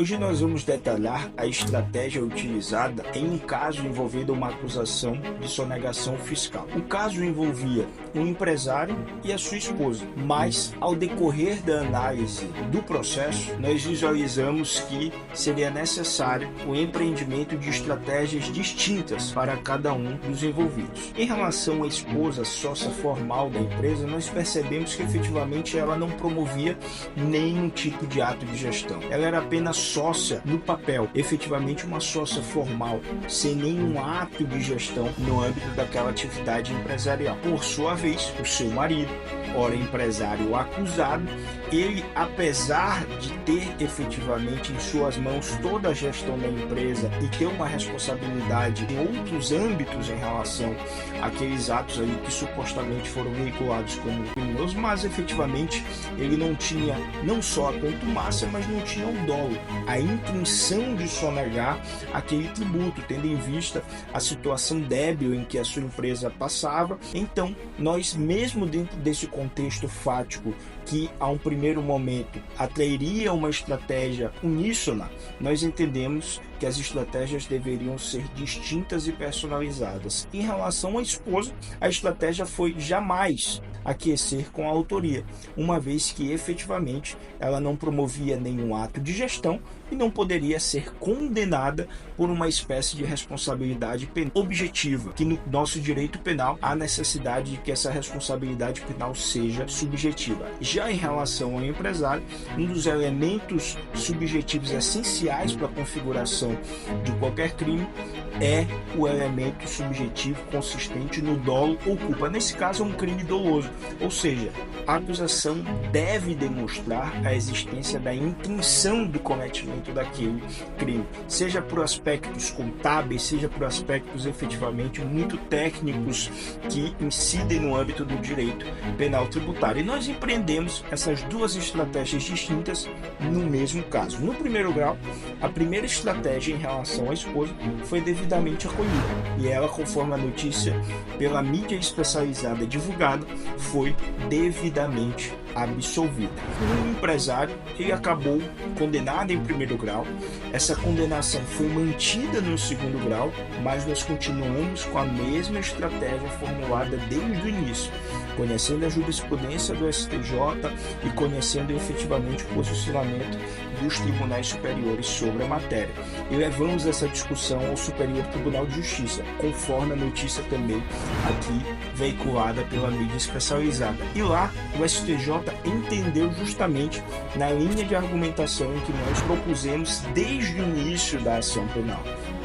Hoje nós vamos detalhar a estratégia utilizada em um caso envolvendo uma acusação de sonegação fiscal. O caso envolvia um empresário e a sua esposa, mas ao decorrer da análise do processo, nós visualizamos que seria necessário o empreendimento de estratégias distintas para cada um dos envolvidos. Em relação à esposa sócia formal da empresa, nós percebemos que efetivamente ela não promovia nenhum tipo de ato de gestão. Ela era apenas sócia no papel, efetivamente uma sócia formal, sem nenhum ato de gestão no âmbito daquela atividade empresarial. Por sua vez, o seu marido, ora empresário acusado, ele, apesar de ter efetivamente em suas mãos toda a gestão da empresa e ter uma responsabilidade em outros âmbitos em relação àqueles atos aí que supostamente foram veiculados como criminosos, mas efetivamente ele não tinha não só a contumácia, mas não tinha o dolo, a intenção de sonegar aquele tributo, tendo em vista a situação débil em que a sua empresa passava. Então, nós mesmo dentro desse contexto fático que a um primeiro momento atrairia uma estratégia uníssona, nós entendemos que as estratégias deveriam ser distintas e personalizadas. Em relação à esposa, a estratégia foi jamais aquecer com a autoria, uma vez que efetivamente ela não promovia nenhum ato de gestão e não poderia ser condenada por uma espécie de responsabilidade penal objetiva, que no nosso direito penal há necessidade de que essa responsabilidade penal seja subjetiva. Já em relação ao empresário, um dos elementos subjetivos essenciais para a configuração de qualquer crime é o elemento subjetivo consistente no dolo ou culpa. Nesse caso é um crime doloso, ou seja, a acusação deve demonstrar a existência da intenção do cometimento daquele crime, seja por aspectos contábeis, seja por aspectos efetivamente muito técnicos que incidem no âmbito do direito penal tributário. E nós empreendemos essas duas estratégias distintas no mesmo caso. No primeiro grau, a primeira estratégia em relação à esposa foi devidamente acolhida e ela, conforme a notícia pela mídia especializada divulgada, foi devidamente absolvida. O empresário, ele acabou condenado em primeiro grau, essa condenação foi mantida no segundo grau, mas nós continuamos com a mesma estratégia formulada desde o início, conhecendo a jurisprudência do STJ e conhecendo efetivamente o posicionamento dos tribunais superiores sobre a matéria. E levamos essa discussão ao Superior Tribunal de Justiça, conforme a notícia também aqui veiculada pela mídia especializada. E lá o STJ entendeu justamente na linha de argumentação que nós propusemos desde o início da ação penal,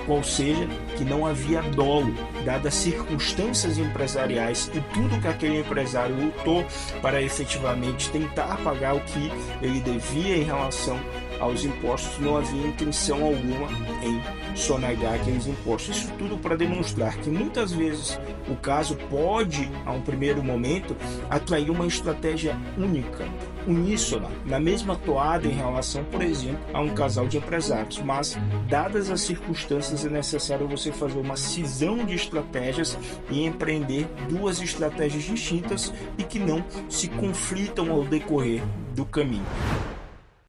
ou seja, que não havia dolo, dadas as circunstâncias empresariais e tudo que aquele empresário lutou para efetivamente tentar pagar o que ele devia em relação aos impostos, não havia intenção alguma em sonegar aqueles impostos. Isso tudo para demonstrar que muitas vezes o caso pode, a um primeiro momento, atrair uma estratégia única, uníssona, na mesma toada em relação, por exemplo, a um casal de empresários, mas dadas as circunstâncias é necessário você fazer uma cisão de estratégias e empreender duas estratégias distintas e que não se conflitam ao decorrer do caminho.